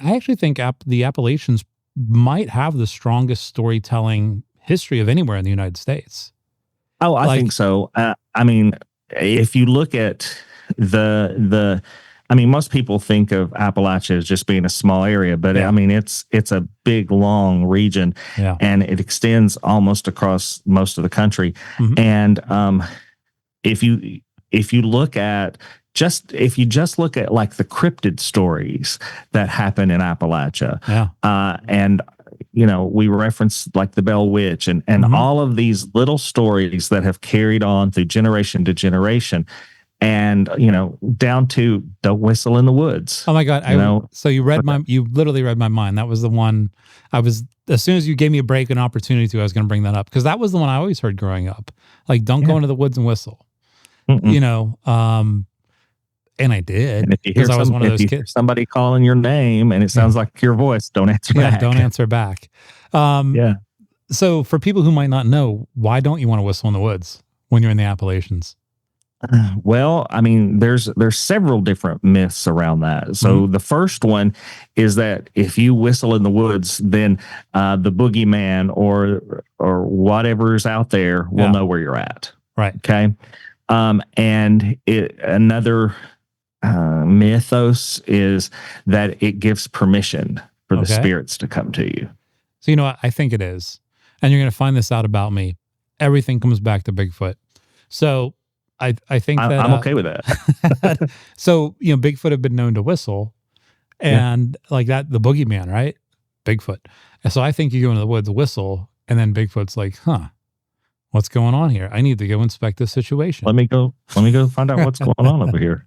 I actually think the Appalachians might have the strongest storytelling history of anywhere in the United States. Oh, I think so. I mean, if you look at I mean, most people think of Appalachia as just being a small area, but I mean, it's a big, long region, and it extends almost across most of the country. Mm-hmm. And if you look at if you just look at like the cryptid stories that happen in Appalachia, and we reference like the Bell Witch and all of these little stories that have carried on through generation to generation, and down to the Whistle in the Woods. Oh my God! So you literally read my mind. That was the one as soon as you gave me a break, an opportunity to, I was going to bring that up, because that was the one I always heard growing up. Like, don't go into the woods and whistle. And I did, because I was one of those kids. Somebody calling your name and it sounds like your voice, don't answer back. Yeah, don't answer back. So for people who might not know, why don't you want to whistle in the woods when you're in the Appalachians? Well, I mean, there's several different myths around that. So the first one is that if you whistle in the woods, then the boogeyman or whatever's out there will know where you're at. Right. Okay. And another mythos is that it gives permission for the spirits to come to you. So, what? I think it is. And you're going to find this out about me. Everything comes back to Bigfoot. So I think that I'm okay with that. So, Bigfoot have been known to whistle, and like that, the boogeyman, right? Bigfoot. And so I think you go into the woods, whistle, and then Bigfoot's like, what's going on here? I need to go inspect this situation. Let me go find out what's going on over here.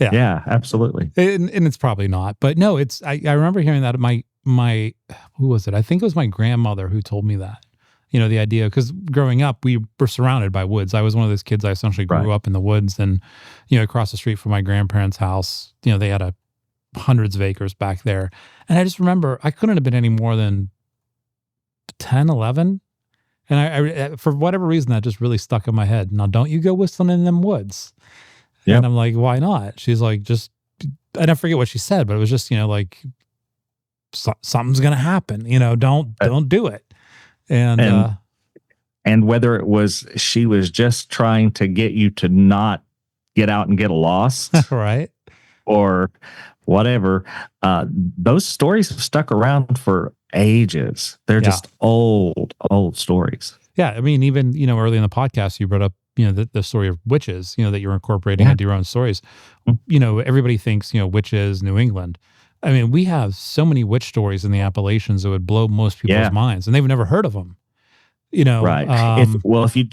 Yeah, absolutely. And it's probably not, but no, I remember hearing that my who was it? I think it was my grandmother who told me that. The idea, because growing up, we were surrounded by woods. I was one of those kids. I essentially grew up in the woods, and, across the street from my grandparents' house, they had hundreds of acres back there. And I just remember I couldn't have been any more than 10, 11. And I for whatever reason, that just really stuck in my head. Now, don't you go whistling in them woods. Yep. And I'm like, why not? She's like, I don't forget what she said, but it was just, like, something's going to happen, don't do it. And whether it was she was just trying to get you to not get out and get lost, right, or whatever, those stories have stuck around for ages. They're just old stories. Yeah, I mean, even early in the podcast, you brought up the story of witches, that you're incorporating into your own stories. Everybody thinks witches, New England. I mean, we have so many witch stories in the Appalachians that would blow most people's minds, and they've never heard of them. Right. If you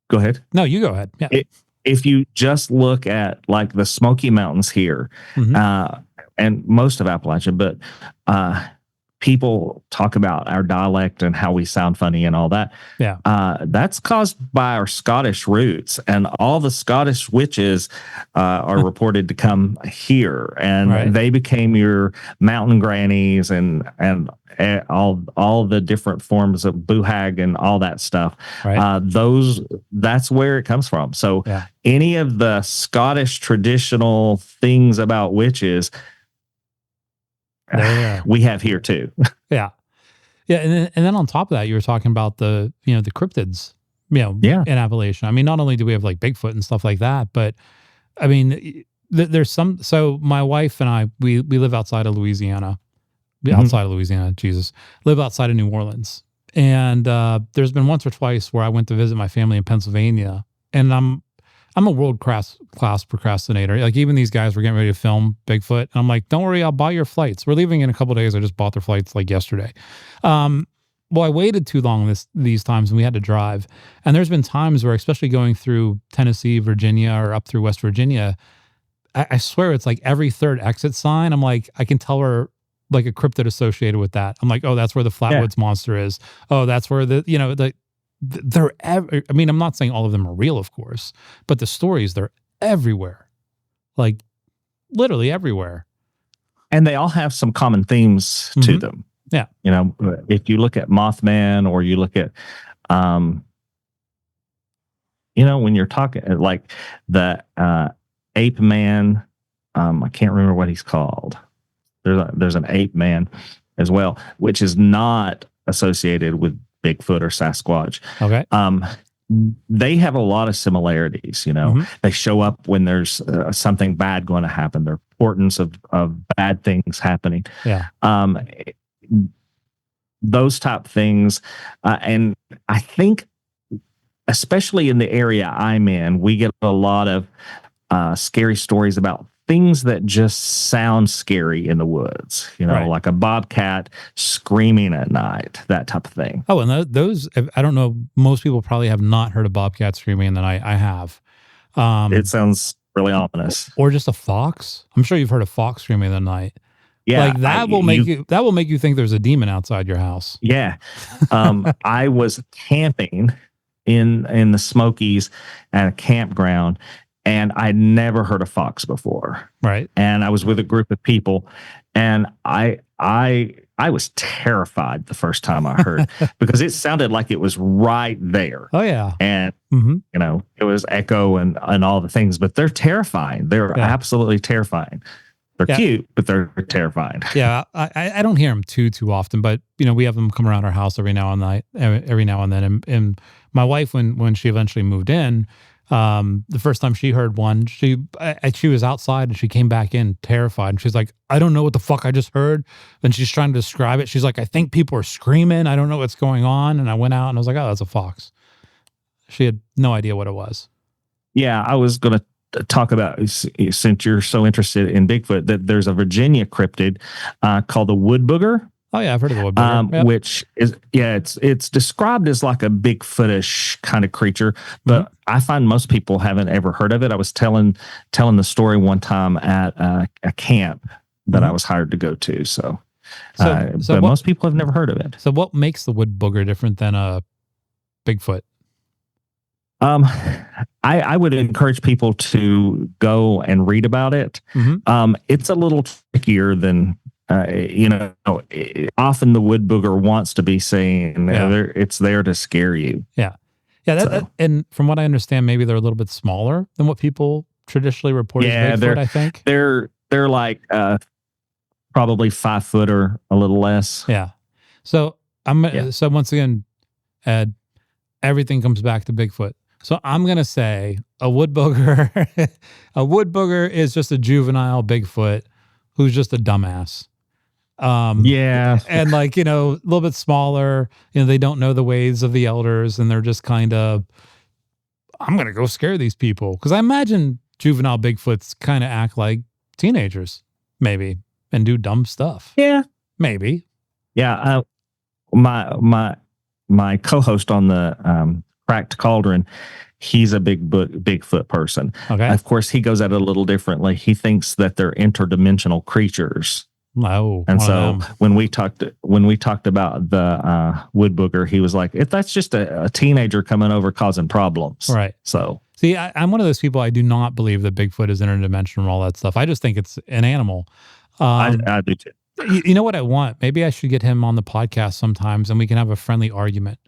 go ahead. No, you go ahead. Yeah. If you just look at like the Smoky Mountains here, and most of Appalachia, but people talk about our dialect and how we sound funny and all that. Yeah. That's caused by our Scottish roots, and all the Scottish witches are reported to come here, and they became your mountain grannies and all the different forms of boohag and all that stuff. Right. That's where it comes from. So any of the Scottish traditional things about witches, we have here too. Yeah. And then on top of that, you were talking about the cryptids, in Appalachia. I mean, not only do we have like Bigfoot and stuff like that, but I mean, there's some, so my wife and I, we live outside of Louisiana, live outside of New Orleans. And there's been once or twice where I went to visit my family in Pennsylvania, and I'm a world-class procrastinator. Like, even these guys were getting ready to film Bigfoot, and I'm like, don't worry, I'll buy your flights. We're leaving in a couple of days. I just bought their flights like yesterday. Well, I waited too long these times, and we had to drive. And there's been times where, especially going through Tennessee, Virginia, or up through West Virginia, I swear it's like every third exit sign, I'm like, I can tell her like a cryptid associated with that. I'm like, oh, that's where the Flatwoods monster is. Oh, that's where I mean, I'm not saying all of them are real, of course, but the stories, they're everywhere, like literally everywhere. And they all have some common themes to them. Yeah. If you look at Mothman, or you look at, when you're talking like the ape man, I can't remember what he's called. there's an ape man as well, which is not associated with Bigfoot or Sasquatch. Okay. They have a lot of similarities. They show up when there's something bad going to happen. They're portents of bad things happening. Yeah. Those type things. And I think, especially in the area I'm in, we get a lot of scary stories about things that just sound scary in the woods, right. Like a bobcat screaming at night, that type of thing. Oh, and those, I don't know, most people probably have not heard a bobcat screaming in the night. I have. It sounds really ominous. Or just a fox. I'm sure you've heard a fox screaming in the night. Yeah. Like that will make you think there's a demon outside your house. Yeah. I was camping in the Smokies at a campground, and I'd never heard a fox before. Right. And I was with a group of people, and I was terrified the first time I heard because it sounded like it was right there. Oh yeah. And it was echo and all the things, but they're terrifying. They're absolutely terrifying. They're cute, but they're terrifying. Yeah. I don't hear them too often, but we have them come around our house every now and then. And my wife, when she eventually moved in, the first time she heard one, she was outside and she came back in terrified, and she's like, I don't know what the fuck I just heard. Then she's trying to describe it. She's like, I think people are screaming. I don't know what's going on. And I went out and I was like, oh, that's a fox. She had no idea what it was. Yeah, I was going to talk about, since you're so interested in Bigfoot, that there's a Virginia cryptid called the Wood Booger. Oh yeah, I've heard of the Wood Booger. Yep. Which is it's described as like a Bigfootish kind of creature, but I find most people haven't ever heard of it. I was telling the story one time at a camp that I was hired to go to. So but most people have never heard of it. So what makes the Wood Booger different than a Bigfoot? I would encourage people to go and read about it. It's a little trickier than. Often the Wood Booger wants to be saying it's there to scare you. Yeah. Yeah. And from what I understand, maybe they're a little bit smaller than what people traditionally report as Bigfoot, I think. They're like probably 5 foot or a little less. Yeah. So so once again, Ed, everything comes back to Bigfoot. So I'm going to say a Wood Booger, is just a juvenile Bigfoot who's just a dumbass. And like, a little bit smaller, they don't know the ways of the elders, and they're just kind of, I'm going to go scare these people. Because I imagine juvenile Bigfoots kind of act like teenagers, maybe, and do dumb stuff. Yeah. Maybe. Yeah. My co-host on the Cracked Cauldron, he's a Bigfoot person. Okay. Of course, he goes at it a little differently. He thinks that they're interdimensional creatures. Oh, and so when we talked about the Wood Booger, he was like, that's just a teenager coming over causing problems. Right. So see, I'm one of those people. I do not believe that Bigfoot is interdimensional and all that stuff. I just think it's an animal. I do too. You know what I want? Maybe I should get him on the podcast sometimes, and we can have a friendly argument.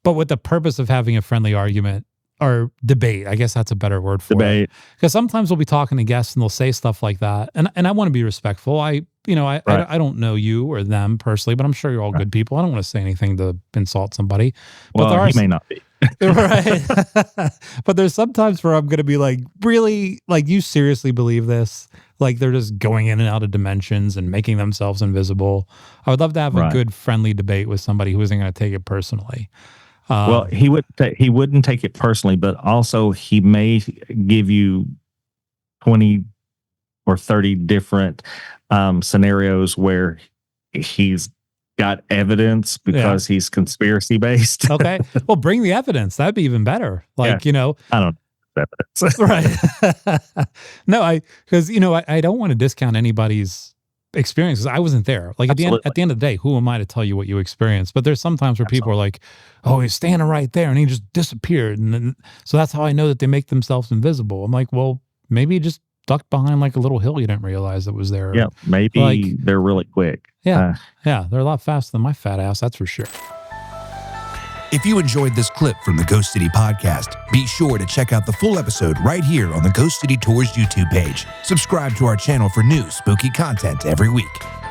But with the purpose of having a friendly argument or debate, I guess that's a better word for it. Because sometimes we'll be talking to guests and they'll say stuff like that, and I want to be respectful. I don't know you or them personally, but I'm sure you're all good people. I don't want to say anything to insult somebody. But he may not be. Right. But there's sometimes where I'm going to be like, really? Like, you seriously believe this? Like, they're just going in and out of dimensions and making themselves invisible. I would love to have a good friendly debate with somebody who isn't going to take it personally. Well, he wouldn't take it personally, but also he may give you 20 or 30 different scenarios where he's got evidence because he's conspiracy based. Okay. Well, bring the evidence. That'd be even better. Like, I don't know evidence. Right. No, because I don't want to discount anybody's experiences. I wasn't there. Like at the end of the day, who am I to tell you what you experienced? But there's sometimes where people are like, oh, he's standing right there and he just disappeared. And then, so that's how I know that they make themselves invisible. I'm like, well, maybe he just ducked behind like a little hill you didn't realize it was there. Yeah, maybe they're really quick. Yeah, they're a lot faster than my fat ass, that's for sure. If you enjoyed this clip from the Ghost City podcast, be sure to check out the full episode right here on the Ghost City Tours YouTube page. Subscribe to our channel for new spooky content every week.